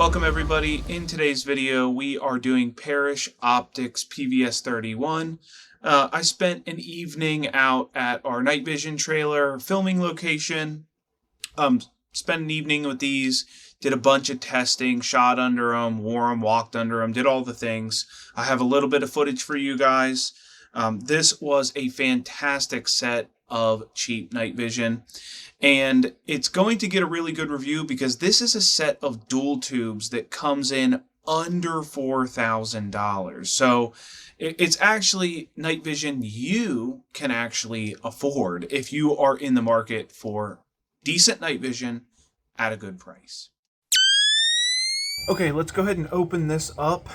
Welcome everybody. In today's video we are doing Parish Optics PVS-31. I spent an evening out at our night vision trailer filming location. Spent an evening with these, did a bunch of testing, shot under them, wore them, walked under them, did all the things. I have a little bit of footage for you guys. This was a fantastic set of cheap night vision. And it's going to get a really good review because this is a set of dual tubes that comes in under $4,000. So it's actually night vision you can actually afford if you are in the market for decent night vision at a good price. Okay, let's go ahead and open this up.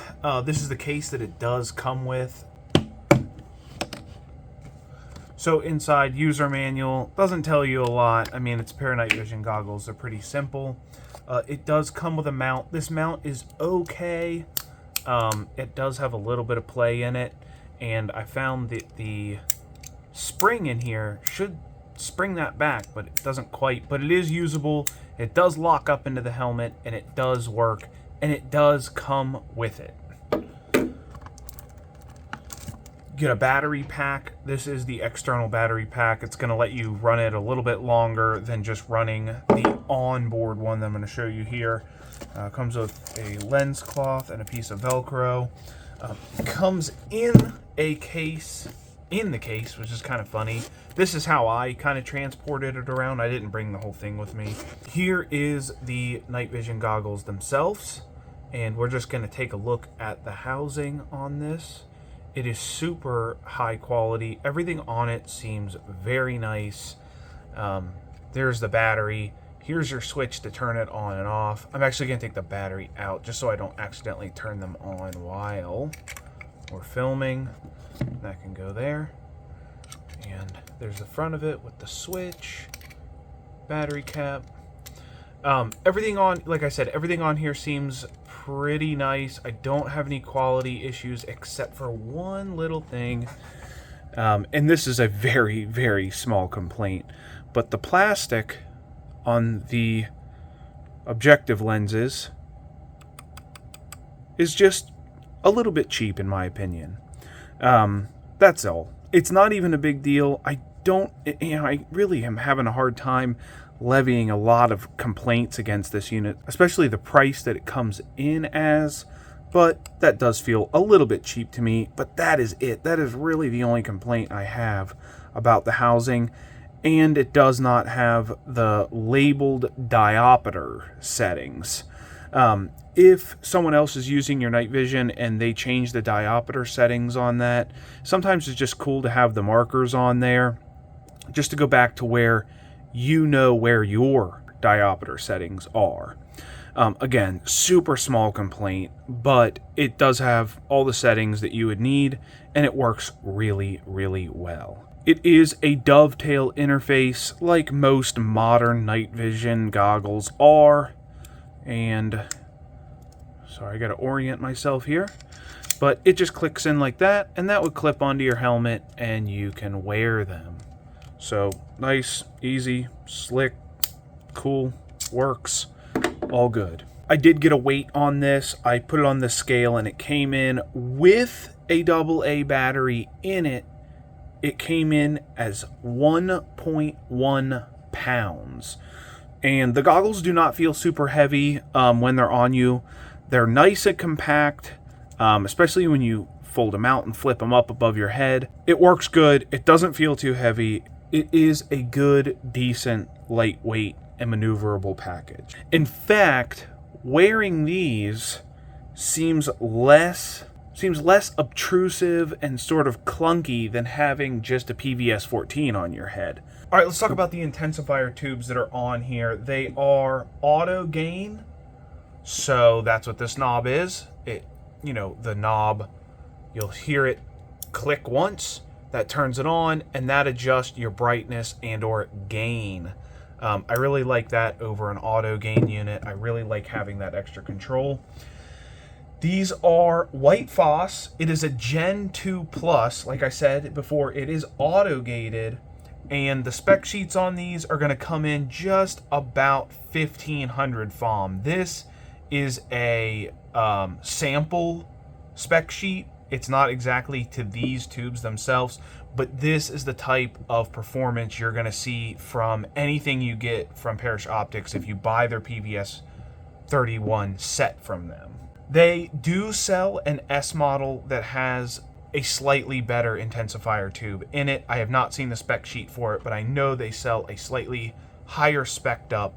This is the case that it does come with. So inside, user manual, doesn't tell you a lot. I mean, it's a pair of night vision goggles. They're pretty simple. It does come with a mount. This mount is okay. It does have a little bit of play in it. And I found that the spring in here should spring that back, but it doesn't quite. But it is usable. It does lock up into the helmet, and it does work. And it does come with it. Get a battery pack. This is the external battery pack. It's going to let you run it a little bit longer than just running the onboard one that I'm going to show you here. Comes with a lens cloth and a piece of Velcro. Comes in a case, which is kind of funny. This is how I kind of transported it around. I didn't bring the whole thing with me. Here is the night vision goggles themselves, and we're just going to take a look at the housing on this. It is super high quality. Everything on it seems very nice. There's the battery. Here's your switch to turn it on and off. I'm actually going to take the battery out just so I don't accidentally turn them on while we're filming. That can go there. And there's the front of it with the switch, battery cap. Everything on, like I said, everything on here seems pretty nice. I don't have any quality issues except for one little thing. And this is a very, very small complaint. But the plastic on the objective lenses is just a little bit cheap in my opinion. That's all. It's not even a big deal. I really am having a hard time levying a lot of complaints against this unit, especially the price that it comes in as, but that does feel a little bit cheap to me. But that is it. That is really the only complaint I have about the housing, and it does not have the labeled diopter settings. If someone else is using your night vision and they change the diopter settings on that, sometimes it's just cool to have the markers on there just to go back to where you know where your diopter settings are. Again, super small complaint, but it does have all the settings that you would need, and it works really, really well. It is a dovetail interface like most modern night vision goggles are, and sorry, I gotta orient myself here, but it just clicks in like that, and that would clip onto your helmet and you can wear them. So nice, easy, slick, cool, works, all good. I did get a weight on this. I put it on the scale and it came in with a AA battery in it. It came in as 1.1 pounds. And the goggles do not feel super heavy when they're on you. They're nice and compact, especially when you fold them out and flip them up above your head. It works good. It doesn't feel too heavy. It is a good, decent, lightweight, and maneuverable package. In fact, wearing these seems less obtrusive and sort of clunky than having just a PVS-14 on your head. All right, let's talk about the intensifier tubes that are on here. They are auto gain, so that's what this knob is. The knob, you'll hear it click once. That turns it on, and that adjusts your brightness and or gain. I really like that over an auto gain unit. I really like having that extra control. These are white Phos. It is a Gen 2 Plus. Like I said before, it is auto gated, and the spec sheets on these are going to come in just about 1,500 FOM. This is a sample spec sheet. It's not exactly to these tubes themselves, but this is the type of performance you're going to see from anything you get from Parish Optics if you buy their PVS-31 set from them. They do sell an S model that has a slightly better intensifier tube in it. I have not seen the spec sheet for it, but I know they sell a slightly higher spec'd up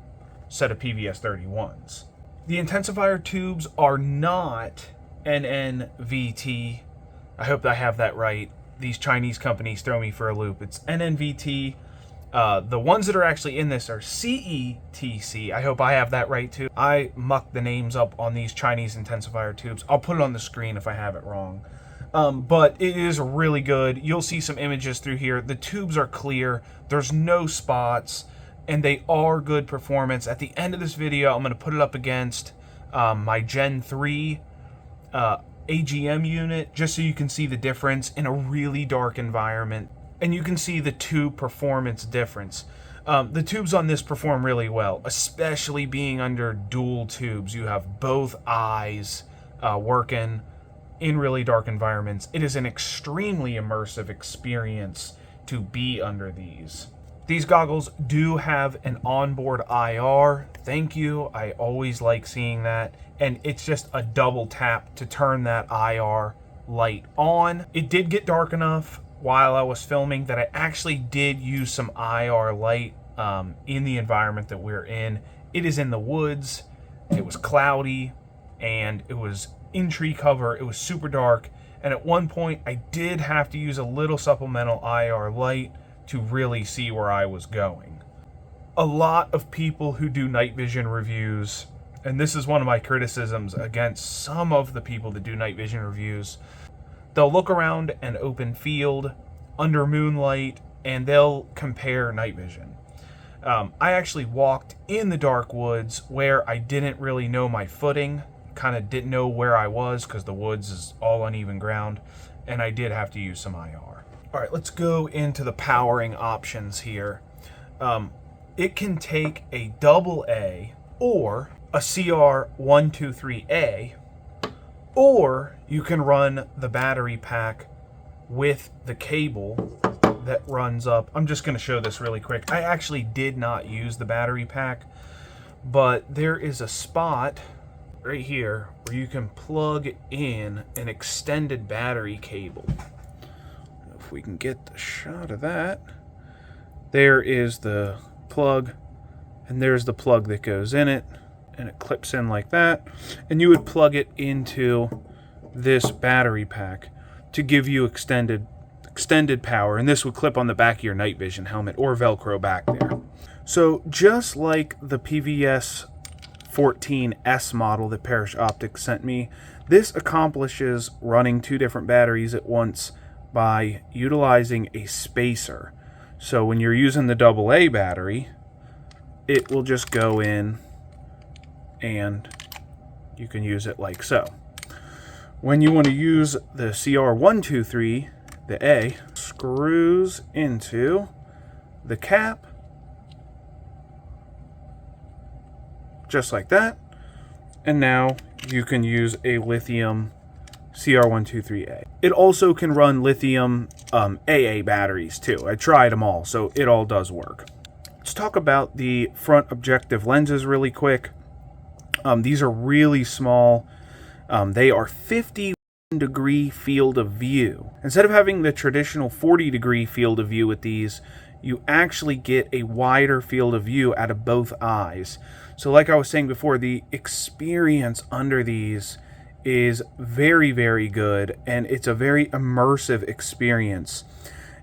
set of PVS-31s. The intensifier tubes are not NNVT. I hope I have that right. These Chinese companies throw me for a loop. It's NNVT. The ones that are actually in this are CETC. I hope I have that right too. I mucked the names up on these Chinese intensifier tubes. I'll put it on the screen if I have it wrong. But it is really good. You'll see some images through here. The tubes are clear. There's no spots. And they are good performance. At the end of this video, I'm going to put it up against my Gen 3 AGM unit, just so you can see the difference in a really dark environment. And you can see the tube performance difference. The tubes on this perform really well, especially being under dual tubes. You have both eyes working in really dark environments. It is an extremely immersive experience to be under these. These goggles do have an onboard IR. Thank you. I always like seeing that. And it's just a double tap to turn that IR light on. It did get dark enough while I was filming that I actually did use some IR light in the environment that we're in. It is in the woods. It was cloudy and it was in tree cover. It was super dark. And at one point I did have to use a little supplemental IR light to really see where I was going. A lot of people who do night vision reviews, and this is one of my criticisms against some of the people that do night vision reviews, they'll look around an open field under moonlight and they'll compare night vision. I actually walked in the dark woods where I didn't really know my footing, kind of didn't know where I was because the woods is all uneven ground, and I did have to use some IR. All right, let's go into the powering options here. It can take a AA or a CR123A, or you can run the battery pack with the cable that runs up. I'm just going to show this really quick. I actually did not use the battery pack, but there is a spot right here where you can plug in an extended battery cable. If we can get the shot of that. There is the plug, and there's the plug that goes in it, and it clips in like that, and you would plug it into this battery pack to give you extended power, and this would clip on the back of your night vision helmet or Velcro back there. So just like the PVS-14S model that Parish Optics sent me, this accomplishes running two different batteries at once by utilizing a spacer. So when you're using the AA battery, it will just go in and you can use it like so. When you want to use the CR123, the A screws into the cap, just like that, and now you can use a lithium CR123A. It also can run lithium AA batteries too. I tried them all, so it all does work. Let's talk about the front objective lenses really quick. These are really small. They are 50-degree field of view. Instead of having the traditional 40-degree field of view with these, you actually get a wider field of view out of both eyes. So like I was saying before, the experience under these is very, very good, and it's a very immersive experience.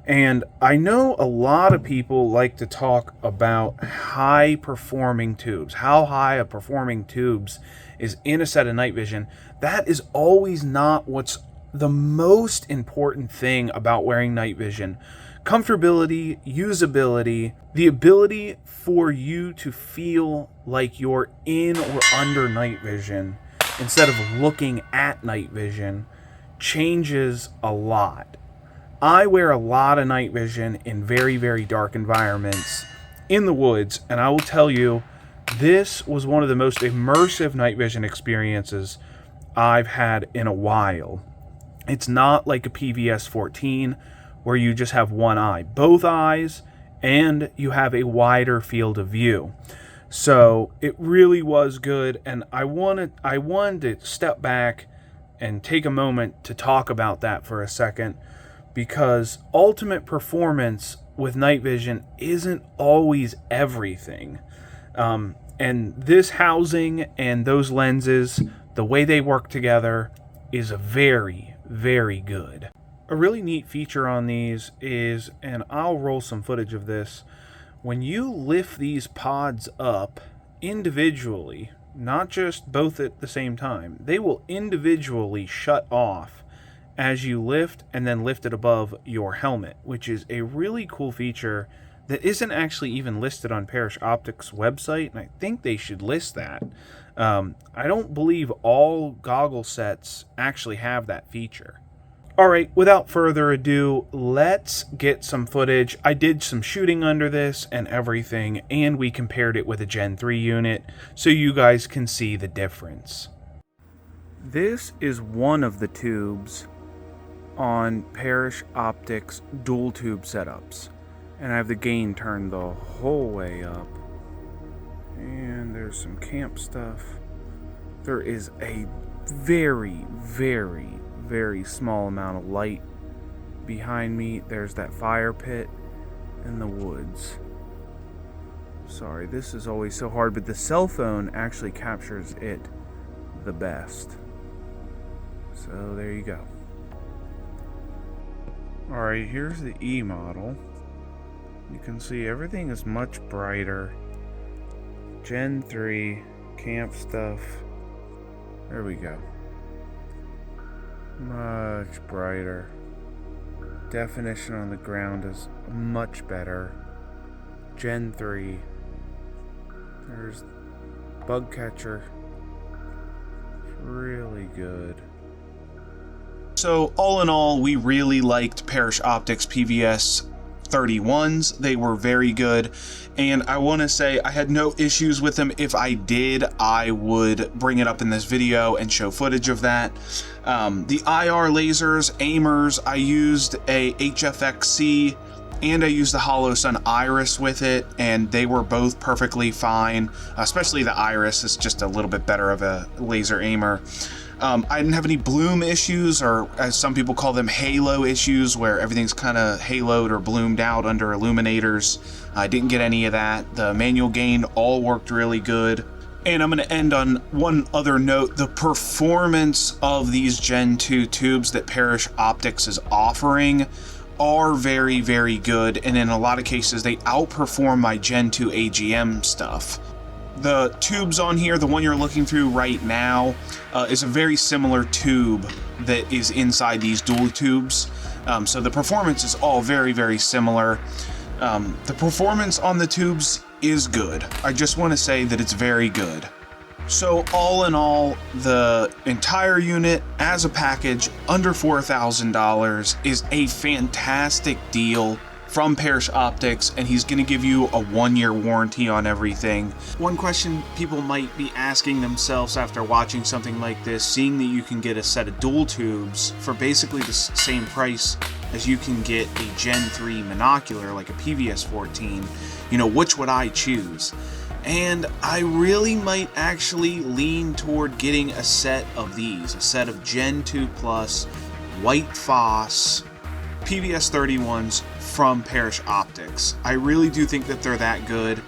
And I know a lot of people like to talk about high-performing tubes, how high a performing tubes is in a set of night vision. That is always not what's the most important thing about wearing night vision. Comfortability, usability, the ability for you to feel like you're in or under night vision instead of looking at night vision changes a lot. I wear a lot of night vision in very, very dark environments in the woods, and I will tell you, This was one of the most immersive night vision experiences I've had in a while. It's not like a PVS-14 where you just have one eye. Both eyes, and you have a wider field of view. So it really was good, and I wanted to step back and take a moment to talk about that for a second, because ultimate performance with night vision isn't always everything. And this housing and those lenses, the way they work together, is very, very good. A really neat feature on these is, and I'll roll some footage of this, when you lift these pods up individually, not just both at the same time, they will individually shut off as you lift and then lift it above your helmet, which is a really cool feature that isn't actually even listed on Parish Optics' website, and I think they should list that. I don't believe all goggle sets actually have that feature. Alright, without further ado, let's get some footage. I did some shooting under this and everything, and we compared it with a Gen 3 unit, so you guys can see the difference. This is one of the tubes on Parish Optics dual tube setups. And I have the gain turned the whole way up. And there's some camp stuff. There is a very, very, very small amount of light behind me. There's that fire pit in the woods. Sorry, this is always so hard, but the cell phone actually captures it the best. So there you go. Alright, here's the E model. You can see everything is much brighter. Gen 3, camp stuff. There we go. Much brighter. Definition on the ground is much better. Gen 3. There's bug catcher. It's really good. So all in all, we really liked Parish Optics PVS-31s. They were very good, and I want to say I had no issues with them. If I did, I would bring it up in this video and show footage of that. The IR lasers, aimers, I used a HFXC and I used the HoloSun Iris with it, and they were both perfectly fine, especially the Iris is just a little bit better of a laser aimer. I didn't have any bloom issues, or as some people call them, halo issues, where everything's kind of haloed or bloomed out under illuminators. I didn't get any of that. The manual gain all worked really good. And I'm going to end on one other note. The performance of these Gen 2 tubes that Parish Optics is offering are very, very good, and in a lot of cases they outperform my Gen 2 AGM stuff. The tubes on here, the one you're looking through right now, is a very similar tube that is inside these dual tubes. So the performance is all very, very similar. The performance on the tubes is good. I just want to say that it's very good. So all in all, the entire unit as a package under $4,000 is a fantastic deal from Parish Optics, and he's going to give you a 1-year warranty on everything. One question people might be asking themselves after watching something like this, seeing that you can get a set of dual tubes for basically the same price as you can get a Gen 3 monocular like a PVS-14, you know, which would I choose? And I really might actually lean toward getting a set of these, a set of Gen 2 Plus white Phos PVS-31s from Parish Optics. I really do think that they're that good.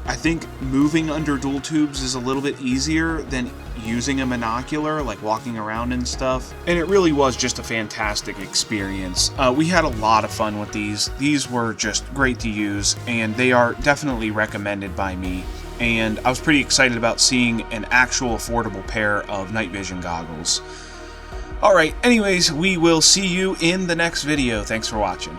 I think moving under dual tubes is a little bit easier than using a monocular, like walking around and stuff. And it really was just a fantastic experience. We had a lot of fun with these. These were just great to use, and they are definitely recommended by me. And I was pretty excited about seeing an actual affordable pair of night vision goggles. Alright, anyways, we will see you in the next video. Thanks for watching.